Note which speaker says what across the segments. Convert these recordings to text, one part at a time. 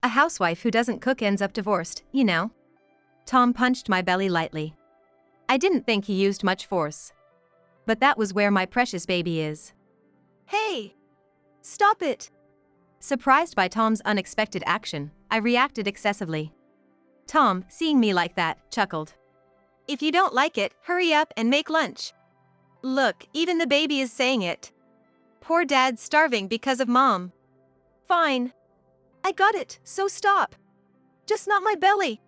Speaker 1: A housewife who doesn't cook ends up divorced, you know. Tom punched my belly lightly. I didn't think he used much force. But that was where my precious baby is.
Speaker 2: Hey! Stop it!
Speaker 1: Surprised by Tom's unexpected action, I reacted excessively. Tom, seeing me like that, chuckled.
Speaker 2: If you don't like it, hurry up and make lunch. Look, even the baby is saying it. Poor dad's starving because of mom. Fine. I got it, so stop. Just not my belly.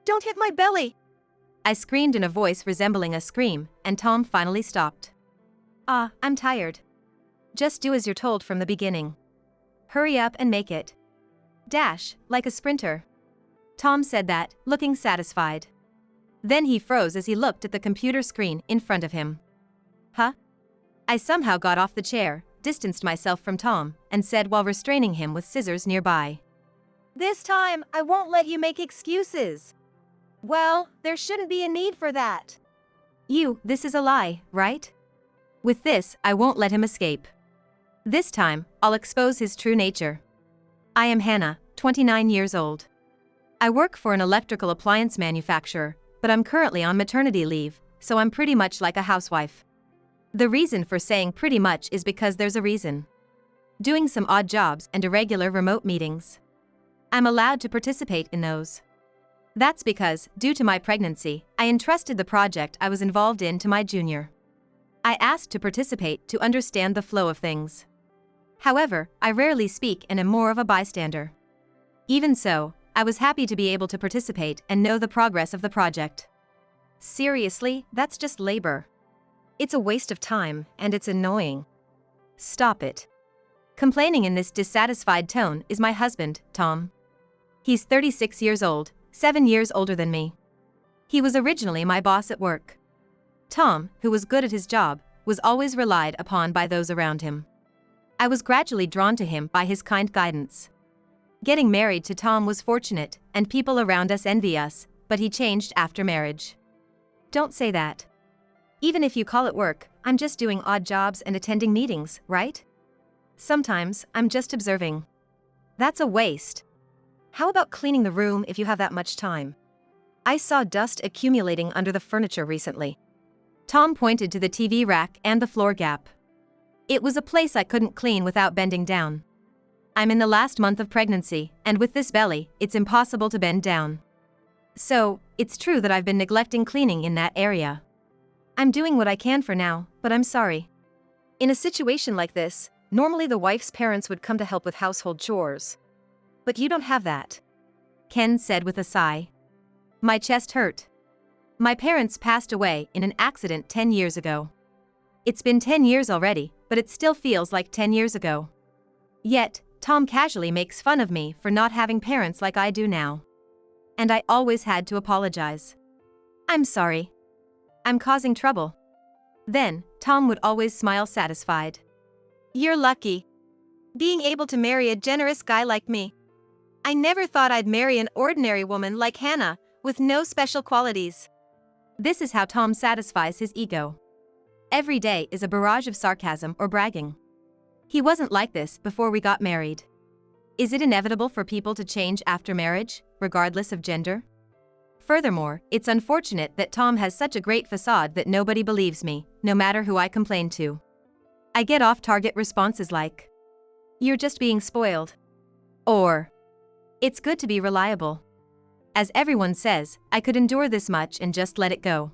Speaker 2: Don't hit my belly.
Speaker 1: I screamed in a voice resembling a scream, and Tom finally stopped. I'm tired. Just do as you're told from the beginning. Hurry up and make it. Dash, like a sprinter. Tom said that, looking satisfied. Then he froze as he looked at the computer screen in front of him. Huh? I somehow got off the chair, distanced myself from Tom, and said while restraining him with scissors nearby.
Speaker 2: This time, I won't let you make excuses. Well, there shouldn't be a need for that.
Speaker 1: This is a lie, right? With this, I won't let him escape. This time, I'll expose his true nature. I am Hannah, 29 years old. I work for an electrical appliance manufacturer, but I'm currently on maternity leave, so I'm pretty much like a housewife. The reason for saying pretty much is because there's a reason. Doing some odd jobs and irregular remote meetings. I'm allowed to participate in those. That's because, due to my pregnancy, I entrusted the project I was involved in to my junior. I asked to participate to understand the flow of things. However, I rarely speak and am more of a bystander. Even so, I was happy to be able to participate and know the progress of the project. Seriously, that's just labor. It's a waste of time, and it's annoying. Stop it. Complaining in this dissatisfied tone is my husband, Tom. He's 36 years old, 7 years older than me. He was originally my boss at work. Tom, who was good at his job, was always relied upon by those around him. I was gradually drawn to him by his kind guidance. Getting married to Tom was fortunate, and people around us envy us, but he changed after marriage. Don't say that. Even if you call it work, I'm just doing odd jobs and attending meetings, right? Sometimes, I'm just observing. That's a waste. How about cleaning the room if you have that much time? I saw dust accumulating under the furniture recently. Tom pointed to the TV rack and the floor gap. It was a place I couldn't clean without bending down. I'm in the last month of pregnancy, and with this belly, it's impossible to bend down. So, it's true that I've been neglecting cleaning in that area. I'm doing what I can for now, but I'm sorry. In a situation like this, normally the wife's parents would come to help with household chores. But you don't have that. Ken said with a sigh. My chest hurt. My parents passed away in an accident 10 years ago. It's been 10 years already, but it still feels like 10 years ago. Yet, Tom casually makes fun of me for not having parents like I do now. And I always had to apologize. I'm sorry. I'm causing trouble. Then, Tom would always smile satisfied.
Speaker 2: You're lucky. Being able to marry a generous guy like me. I never thought I'd marry an ordinary woman like Hannah, with no special qualities.
Speaker 1: This is how Tom satisfies his ego. Every day is a barrage of sarcasm or bragging. He wasn't like this before we got married. Is it inevitable for people to change after marriage, regardless of gender? Furthermore, it's unfortunate that Tom has such a great facade that nobody believes me, no matter who I complain to. I get off-target responses like, "You're just being spoiled." Or, "It's good to be reliable." As everyone says, I could endure this much and just let it go.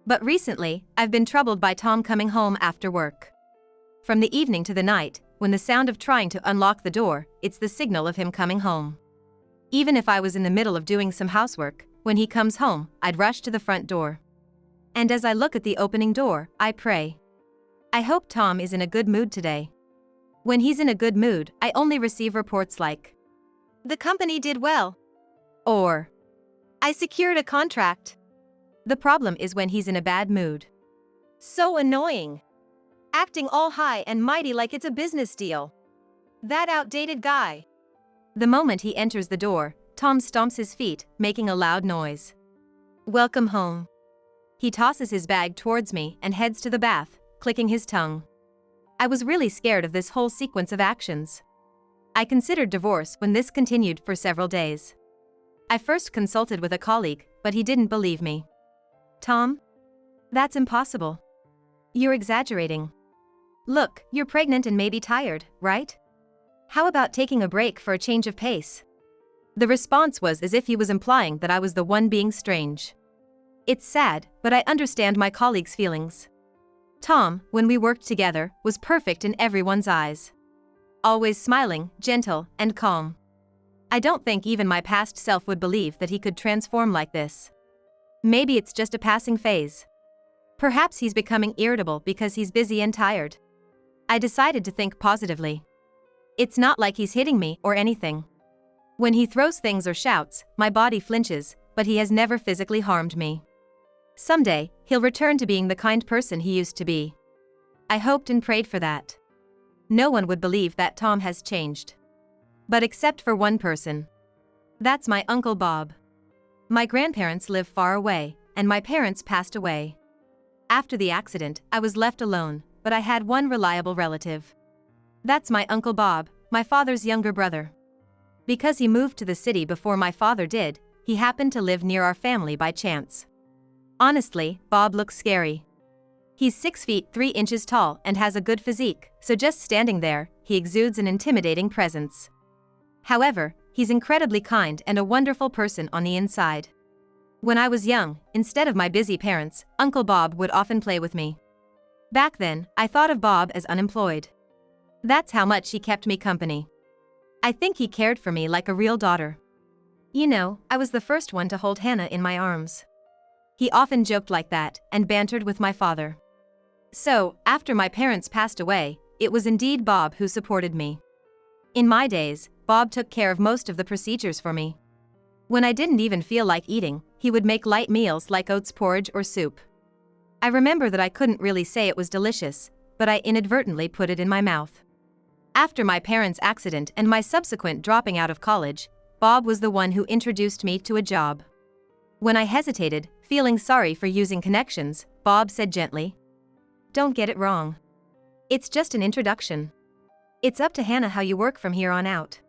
Speaker 1: But recently, I've been troubled by Tom coming home after work. From the evening to the night, when the sound of trying to unlock the door, it's the signal of him coming home. Even if I was in the middle of doing some housework, when he comes home, I'd rush to the front door. And as I look at the opening door, I pray. I hope Tom is in a good mood today. When he's in a good mood, I only receive reports like,
Speaker 2: "The company did well."
Speaker 1: Or,
Speaker 2: "I secured a contract."
Speaker 1: The problem is when he's in a bad mood.
Speaker 2: So annoying. Acting all high and mighty like it's a business deal. That outdated guy.
Speaker 1: The moment he enters the door, Tom stomps his feet, making a loud noise. Welcome home. He tosses his bag towards me and heads to the bath, clicking his tongue. I was really scared of this whole sequence of actions. I considered divorce when this continued for several days. I first consulted with a colleague, but he didn't believe me. Tom? That's impossible. You're exaggerating. Look, you're pregnant and maybe tired, right? How about taking a break for a change of pace? The response was as if he was implying that I was the one being strange. It's sad, but I understand my colleague's feelings. Tom, when we worked together, was perfect in everyone's eyes. Always smiling, gentle, and calm. I don't think even my past self would believe that he could transform like this. Maybe it's just a passing phase. Perhaps he's becoming irritable because he's busy and tired. I decided to think positively. It's not like he's hitting me or anything. When he throws things or shouts, my body flinches, but he has never physically harmed me. Someday, he'll return to being the kind person he used to be. I hoped and prayed for that. No one would believe that Tom has changed. But except for one person. That's my Uncle Bob. My grandparents live far away, and my parents passed away. After the accident, I was left alone, but I had one reliable relative. That's my Uncle Bob, my father's younger brother. Because he moved to the city before my father did, he happened to live near our family by chance. Honestly, Bob looks scary. He's 6 feet 3 inches tall and has a good physique, so just standing there, he exudes an intimidating presence. However, he's incredibly kind and a wonderful person on the inside. When I was young, instead of my busy parents, Uncle Bob would often play with me. Back then, I thought of Bob as unemployed. That's how much he kept me company. I think he cared for me like a real daughter. You know, I was the first one to hold Hannah in my arms. He often joked like that and bantered with my father. So, after my parents passed away, it was indeed Bob who supported me. In my days, Bob took care of most of the procedures for me. When I didn't even feel like eating, he would make light meals like oats porridge or soup. I remember that I couldn't really say it was delicious, but I inadvertently put it in my mouth. After my parents' accident and my subsequent dropping out of college, Bob was the one who introduced me to a job. When I hesitated, feeling sorry for using connections, Bob said gently, "Don't get it wrong. It's just an introduction. It's up to Hannah how you work from here on out."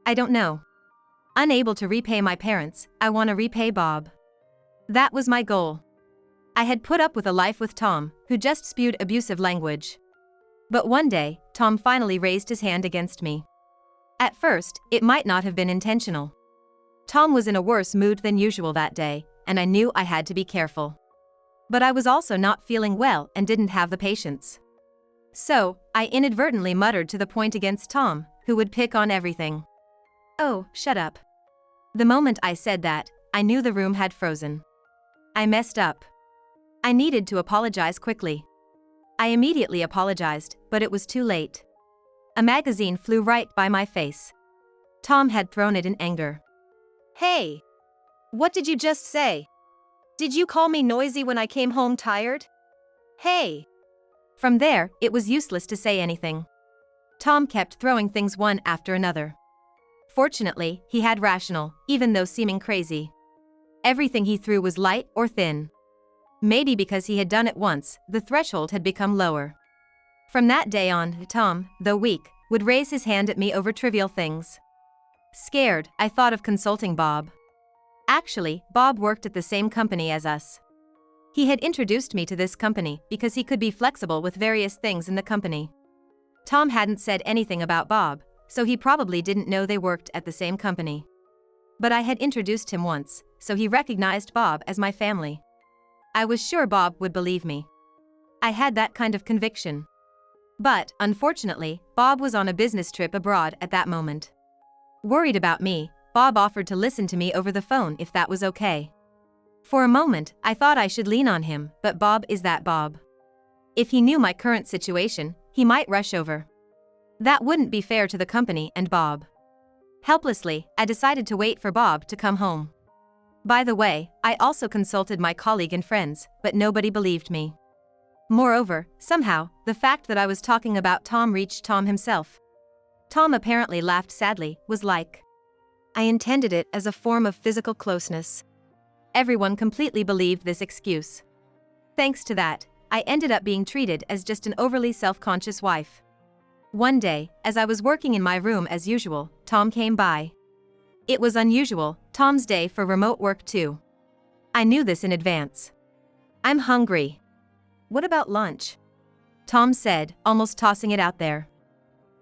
Speaker 1: I don't know. Unable to repay my parents, I want to repay Bob. That was my goal. I had put up with a life with Tom, who just spewed abusive language. But one day, Tom finally raised his hand against me. At first, it might not have been intentional. Tom was in a worse mood than usual that day, and I knew I had to be careful. But I was also not feeling well and didn't have the patience. So, I inadvertently muttered to the point against Tom, who would pick on everything. "Oh, shut up." The moment I said that, I knew the room had frozen. I messed up. I needed to apologize quickly. I immediately apologized, but it was too late. A magazine flew right by my face. Tom had thrown it in anger.
Speaker 2: Hey! What did you just say? Did you call me noisy when I came home tired? Hey!
Speaker 1: From there, it was useless to say anything. Tom kept throwing things one after another. Fortunately, he had rational, even though seeming crazy. Everything he threw was light or thin. Maybe because he had done it once, the threshold had become lower. From that day on, Tom, though weak, would raise his hand at me over trivial things. Scared, I thought of consulting Bob. Actually, Bob worked at the same company as us. He had introduced me to this company because he could be flexible with various things in the company. Tom hadn't said anything about Bob, so he probably didn't know they worked at the same company. But I had introduced him once, so he recognized Bob as my family. I was sure Bob would believe me. I had that kind of conviction. But, unfortunately, Bob was on a business trip abroad at that moment. Worried about me, Bob offered to listen to me over the phone if that was okay. For a moment, I thought I should lean on him, but Bob is that Bob. If he knew my current situation, he might rush over. That wouldn't be fair to the company and Bob. Helplessly, I decided to wait for Bob to come home. By the way, I also consulted my colleague and friends, but nobody believed me. Moreover, somehow, the fact that I was talking about Tom reached Tom himself. Tom apparently laughed sadly, was like, "I intended it as a form of physical closeness." Everyone completely believed this excuse. Thanks to that, I ended up being treated as just an overly self-conscious wife. One day, as I was working in my room as usual, Tom came by. It was unusual, Tom's day for remote work too. I knew this in advance. "I'm hungry." "What about lunch?" Tom said, almost tossing it out there.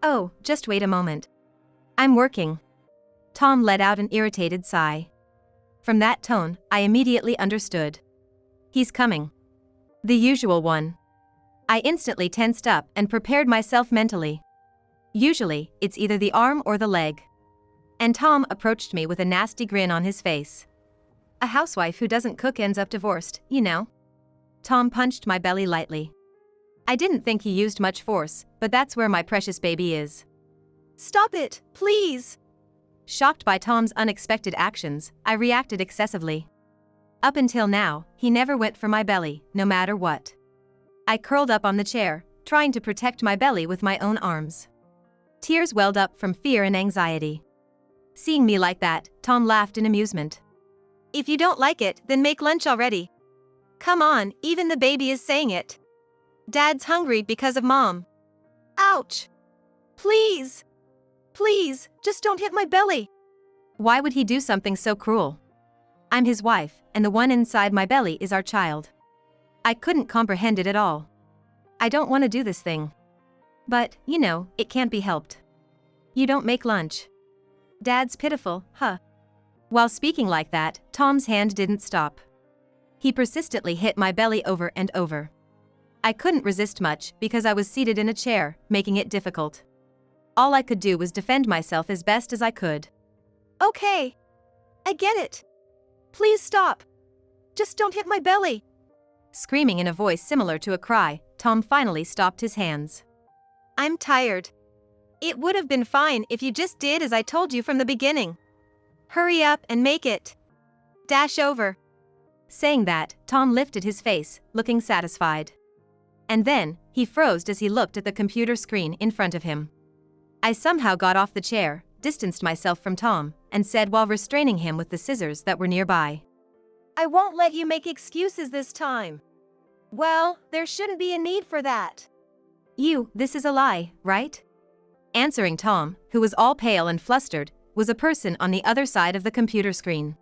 Speaker 1: "Oh, just wait a moment. I'm working." Tom let out an irritated sigh. From that tone, I immediately understood. He's coming. The usual one. I instantly tensed up and prepared myself mentally. Usually, it's either the arm or the leg. And Tom approached me with a nasty grin on his face. A housewife who doesn't cook ends up divorced, you know. Tom punched my belly lightly. I didn't think he used much force, but that's where my precious baby is.
Speaker 2: "Stop it, please!"
Speaker 1: Shocked by Tom's unexpected actions, I reacted excessively. Up until now, he never went for my belly, no matter what. I curled up on the chair, trying to protect my belly with my own arms. Tears welled up from fear and anxiety. Seeing me like that, Tom laughed in amusement.
Speaker 2: "If you don't like it, then make lunch already. Come on, even the baby is saying it. Dad's hungry because of Mom. Ouch! Please! Please, just don't hit my belly."
Speaker 1: Why would he do something so cruel? I'm his wife, and the one inside my belly is our child. I couldn't comprehend it at all. I don't want to do this thing. But, you know, it can't be helped. You don't make lunch. Dad's pitiful, huh? While speaking like that, Tom's hand didn't stop. He persistently hit my belly over and over. I couldn't resist much because I was seated in a chair, making it difficult. All I could do was defend myself as best as I could.
Speaker 2: "Okay. I get it. Please stop. Just don't hit my belly."
Speaker 1: Screaming in a voice similar to a cry, Tom finally stopped his hands.
Speaker 2: "I'm tired. It would have been fine if you just did as I told you from the beginning. Hurry up and make it. Dash over."
Speaker 1: Saying that, Tom lifted his face, looking satisfied. And then, he froze as he looked at the computer screen in front of him. I somehow got off the chair, distanced myself from Tom, and said while restraining him with the scissors that were nearby.
Speaker 2: "I won't let you make excuses this time." "Well, there shouldn't be a need for that."
Speaker 1: This is a lie, right?" Answering Tom, who was all pale and flustered, was a person on the other side of the computer screen.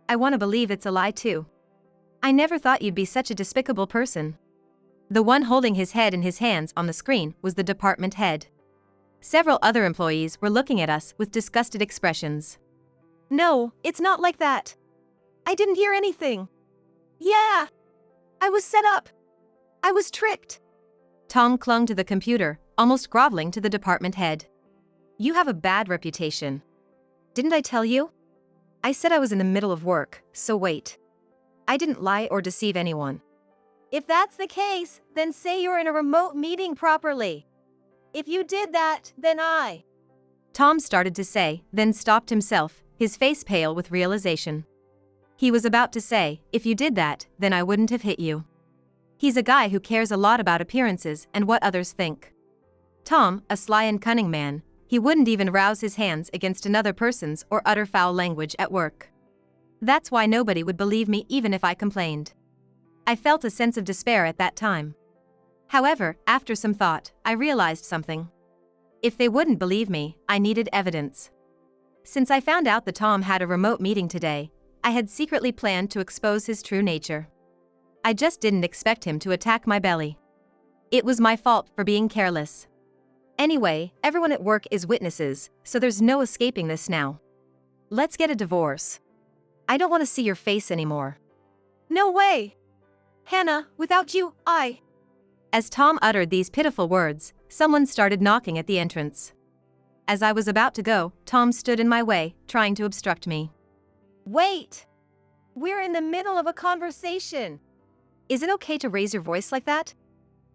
Speaker 1: I want to believe it's a lie too. I never thought you'd be such a despicable person. The one holding his head in his hands on the screen was the department head. Several other employees were looking at us with disgusted expressions.
Speaker 2: "No, it's not like that. I didn't hear anything. Yeah. I was set up. I was tricked."
Speaker 1: Tom clung to the computer, almost groveling to the department head. "You have a bad reputation. Didn't I tell you? I said I was in the middle of work, so wait. I didn't lie or deceive anyone."
Speaker 2: "If that's the case, then say you're in a remote meeting properly. If you did that, then
Speaker 1: Tom started to say, then stopped himself, his face pale with realization. He was about to say, "If you did that, then I wouldn't have hit you." He's a guy who cares a lot about appearances and what others think. Tom, a sly and cunning man, he wouldn't even rouse his hands against another person's or utter foul language at work. That's why nobody would believe me even if I complained. I felt a sense of despair at that time. However, after some thought, I realized something. If they wouldn't believe me, I needed evidence. Since I found out that Tom had a remote meeting today, I had secretly planned to expose his true nature. I just didn't expect him to attack my belly. It was my fault for being careless. Anyway, everyone at work is witnesses, so there's no escaping this now. Let's get a divorce. I don't want to see your face anymore.
Speaker 2: "No way! Hannah, without you,
Speaker 1: As Tom uttered these pitiful words, someone started knocking at the entrance. As I was about to go, Tom stood in my way, trying to obstruct me.
Speaker 2: "Wait! We're in the middle of a conversation."
Speaker 1: Is it okay to raise your voice like that?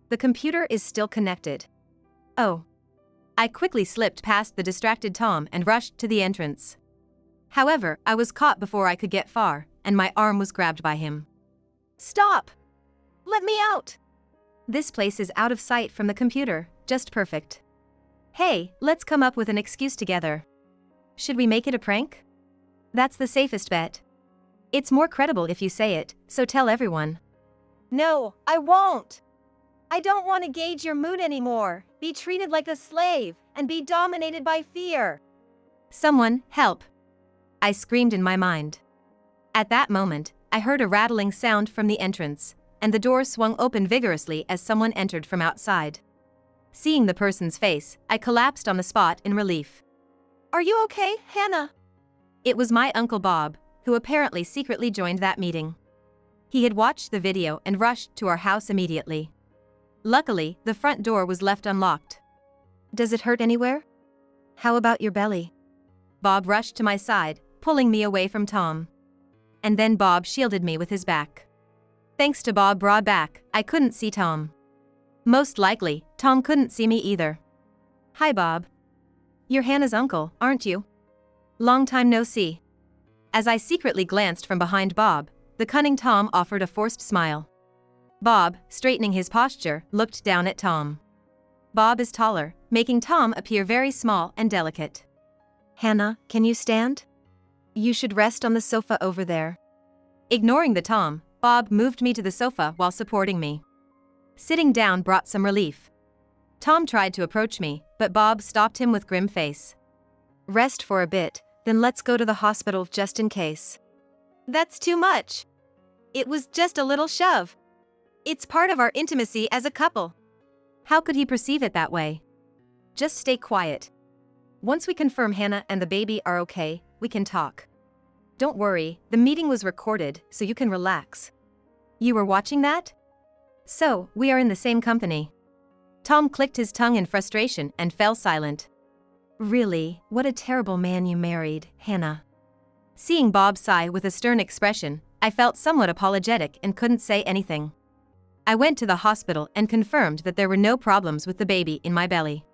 Speaker 1: The computer is still connected. Oh. I quickly slipped past the distracted Tom and rushed to the entrance. However, I was caught before I could get far, and my arm was grabbed by him.
Speaker 2: "Stop! Let me out!"
Speaker 1: This place is out of sight from the computer, just perfect. Hey, let's come up with an excuse together. Should we make it a prank? That's the safest bet. It's more credible if you say it, so tell everyone.
Speaker 2: "No, I won't." I don't want to gauge your mood anymore, be treated like a slave, and be dominated by fear.
Speaker 1: Someone, help! I screamed in my mind. At that moment, I heard a rattling sound from the entrance, and the door swung open vigorously as someone entered from outside. Seeing the person's face, I collapsed on the spot in relief.
Speaker 2: Are you okay, Hannah?
Speaker 1: It was my Uncle Bob, who apparently secretly joined that meeting. He had watched the video and rushed to our house immediately. Luckily, the front door was left unlocked.
Speaker 2: Does it hurt anywhere? How about your belly?
Speaker 1: Bob rushed to my side, pulling me away from Tom. And then Bob shielded me with his back. Thanks to Bob's broad back, I couldn't see Tom. Most likely, Tom couldn't see me either. Hi, Bob. You're Hannah's uncle, aren't you? Long time no see. As I secretly glanced from behind Bob, the cunning Tom offered a forced smile. Bob, straightening his posture, looked down at Tom. Bob is taller, making Tom appear very small and delicate.
Speaker 2: Hannah, can you stand? You should rest on the sofa over there.
Speaker 1: Ignoring the Tom, Bob moved me to the sofa while supporting me. Sitting down brought some relief. Tom tried to approach me, but Bob stopped him with grim face.
Speaker 2: Rest for a bit, then let's go to the hospital just in case. That's too much. It was just a little shove. It's part of our intimacy as a couple.
Speaker 1: How could he perceive it that way? Just stay quiet. Once we confirm Hannah and the baby are okay, we can talk. Don't worry, the meeting was recorded, so you can relax. You were watching that? So, we are in the same company. Tom clicked his tongue in frustration and fell silent. Really, what a terrible man you married, Hannah. Seeing Bob sigh with a stern expression, I felt somewhat apologetic and couldn't say anything. I went to the hospital and confirmed that there were no problems with the baby in my belly.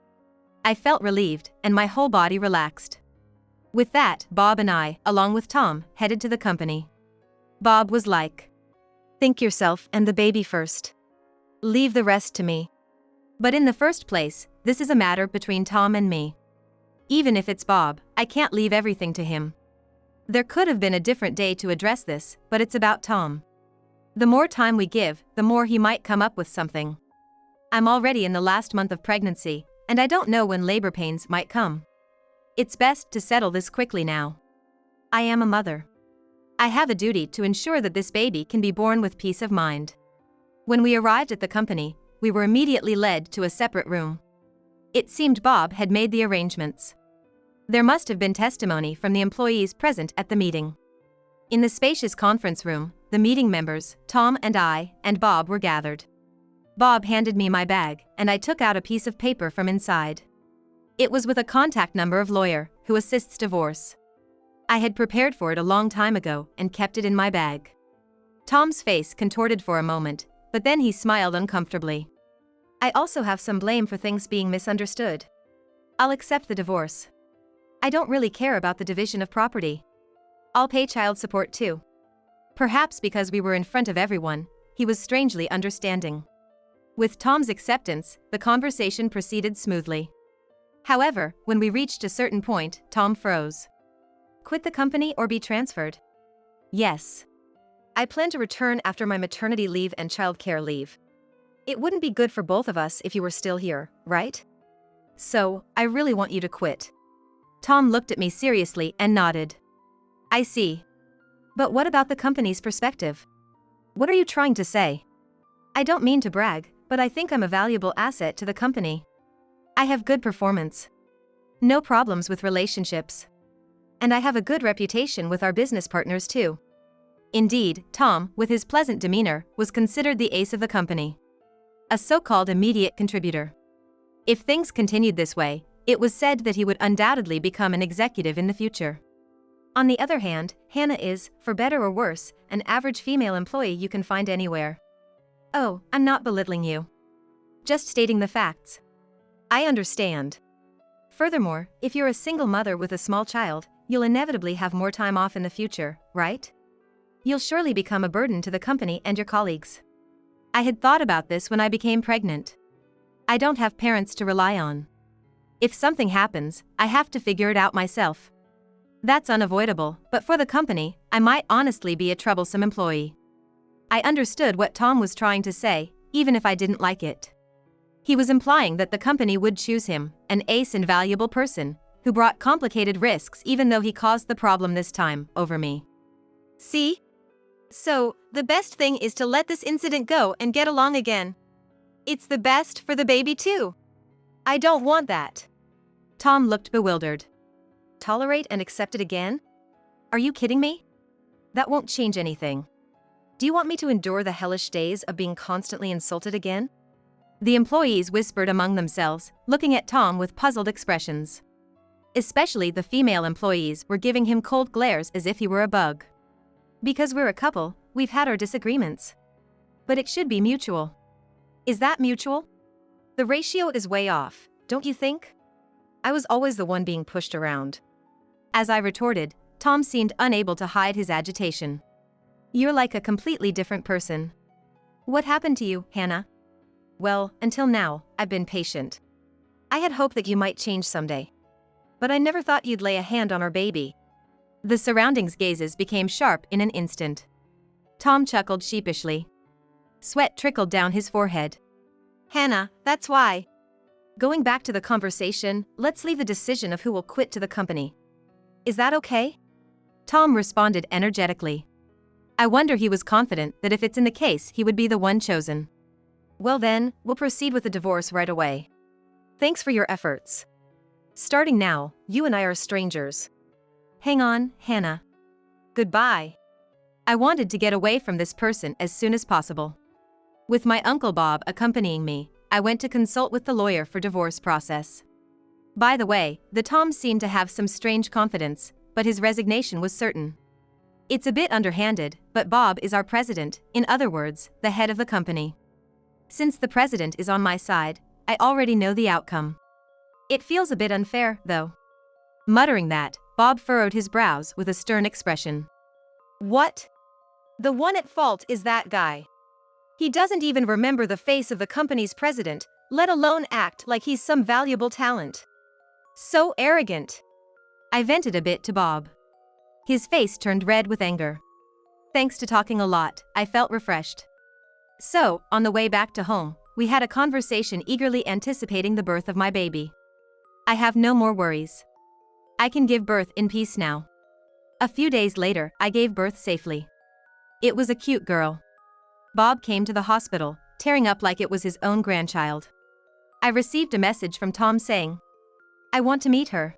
Speaker 1: I felt relieved, and my whole body relaxed. With that, Bob and I, along with Tom, headed to the company. Bob was like,
Speaker 2: think yourself and the baby first. Leave the rest to me.
Speaker 1: But in the first place, this is a matter between Tom and me. Even if it's Bob, I can't leave everything to him. There could have been a different day to address this, but it's about Tom. The more time we give, the more he might come up with something. I'm already in the last month of pregnancy, and I don't know when labor pains might come. It's best to settle this quickly now. I am a mother. I have a duty to ensure that this baby can be born with peace of mind. When we arrived at the company, we were immediately led to a separate room. It seemed Bob had made the arrangements. There must have been testimony from the employees present at the meeting. In the spacious conference room, the meeting members, Tom and I, and Bob were gathered. Bob handed me my bag, and I took out a piece of paper from inside. It was with a contact number of lawyer who assists divorce. I had prepared for it a long time ago and kept it in my bag. Tom's face contorted for a moment, but then he smiled uncomfortably. I also have some blame for things being misunderstood. I'll accept the divorce. I don't really care about the division of property. I'll pay child support too. Perhaps because we were in front of everyone, he was strangely understanding. With Tom's acceptance, the conversation proceeded smoothly. However, when we reached a certain point, Tom froze. Quit the company or be transferred? Yes. I plan to return after my maternity leave and childcare leave. It wouldn't be good for both of us if you were still here, right? So, I really want you to quit. Tom looked at me seriously and nodded. I see. But what about the company's perspective? What are you trying to say? I don't mean to brag, but I think I'm a valuable asset to the company. I have good performance. No problems with relationships. And I have a good reputation with our business partners too. Indeed, Tom, with his pleasant demeanor, was considered the ace of the company. A so-called immediate contributor. If things continued this way, it was said that he would undoubtedly become an executive in the future. On the other hand, Hannah is, for better or worse, an average female employee you can find anywhere. Oh, I'm not belittling you. Just stating the facts. I understand. Furthermore, if you're a single mother with a small child, you'll inevitably have more time off in the future, right? You'll surely become a burden to the company and your colleagues. I had thought about this when I became pregnant. I don't have parents to rely on. If something happens, I have to figure it out myself. That's unavoidable, but for the company, I might honestly be a troublesome employee. I understood what Tom was trying to say, even if I didn't like it. He was implying that the company would choose him, an ace and valuable person, who brought complicated risks even though he caused the problem this time, over me.
Speaker 2: See? So, the best thing is to let this incident go and get along again. It's the best for the baby too. I don't want that.
Speaker 1: Tom looked bewildered.
Speaker 2: Tolerate and accept it again?
Speaker 1: Are you kidding me? That won't change anything.
Speaker 2: Do you want me to endure the hellish days of being constantly insulted again?
Speaker 1: The employees whispered among themselves, looking at Tom with puzzled expressions. Especially the female employees were giving him cold glares as if he were a bug. Because we're a couple, we've had our disagreements. But it should be mutual.
Speaker 2: Is that mutual? The ratio is way off, don't you think? I was always the one being pushed around.
Speaker 1: As I retorted, Tom seemed unable to hide his agitation. You're like a completely different person. What happened to you, Hannah?
Speaker 2: Well, until now, I've been patient. I had hoped that you might change someday. But I never thought you'd lay a hand on our baby.
Speaker 1: The surroundings' gazes became sharp in an instant. Tom chuckled sheepishly. Sweat trickled down his forehead.
Speaker 2: Hannah, that's why. Going back to the conversation, let's leave the decision of who will quit to the company. Is that okay?
Speaker 1: Tom responded energetically. I wonder he was confident that if it's in the case he would be the one chosen.
Speaker 2: Well then, we'll proceed with the divorce right away. Thanks for your efforts. Starting now, you and I are strangers.
Speaker 1: Hang on, Hannah.
Speaker 2: Goodbye.
Speaker 1: I wanted to get away from this person as soon as possible. With my Uncle Bob accompanying me, I went to consult with the lawyer for divorce process. By the way, the Tom seemed to have some strange confidence, but his resignation was certain. It's a bit underhanded, but Bob is our president, in other words, the head of the company. Since the president is on my side, I already know the outcome. It feels a bit unfair, though. Muttering that, Bob furrowed his brows with a stern expression.
Speaker 2: What? The one at fault is that guy. He doesn't even remember the face of the company's president, let alone act like he's some valuable talent. So arrogant.
Speaker 1: I vented a bit to Bob. His face turned red with anger. Thanks to talking a lot, I felt refreshed. So, on the way back to home, we had a conversation eagerly anticipating the birth of my baby. I have no more worries. I can give birth in peace now. A few days later, I gave birth safely. It was a cute girl. Bob came to the hospital, tearing up like it was his own grandchild. I received a message from Tom saying, I want to meet her.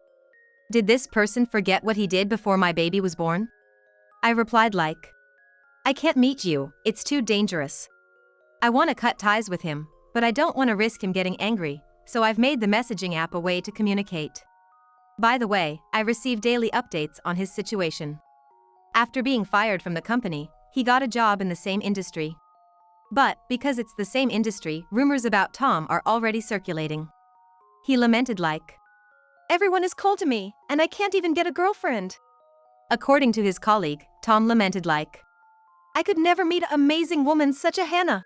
Speaker 1: Did this person forget what he did before my baby was born? I replied like, I can't meet you, it's too dangerous. I want to cut ties with him, but I don't want to risk him getting angry, so I've made the messaging app a way to communicate. By the way, I receive daily updates on his situation. After being fired from the company, he got a job in the same industry. But, because it's the same industry, rumors about Tom are already circulating. He lamented like,
Speaker 2: everyone is cold to me, and I can't even get a girlfriend.
Speaker 1: According to his colleague, Tom lamented like,
Speaker 2: I could never meet an amazing woman such a Hannah.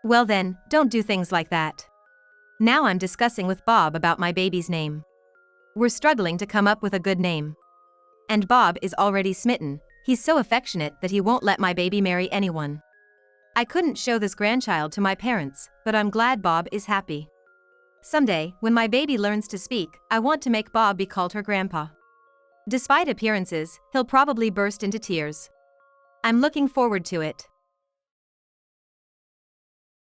Speaker 1: Well then, don't do things like that. Now I'm discussing with Bob about my baby's name. We're struggling to come up with a good name. And Bob is already smitten, he's so affectionate that he won't let my baby marry anyone. I couldn't show this grandchild to my parents, but I'm glad Bob is happy. Someday, when my baby learns to speak, I want to make Bob be called her grandpa. Despite appearances, he'll probably burst into tears. I'm looking forward to it.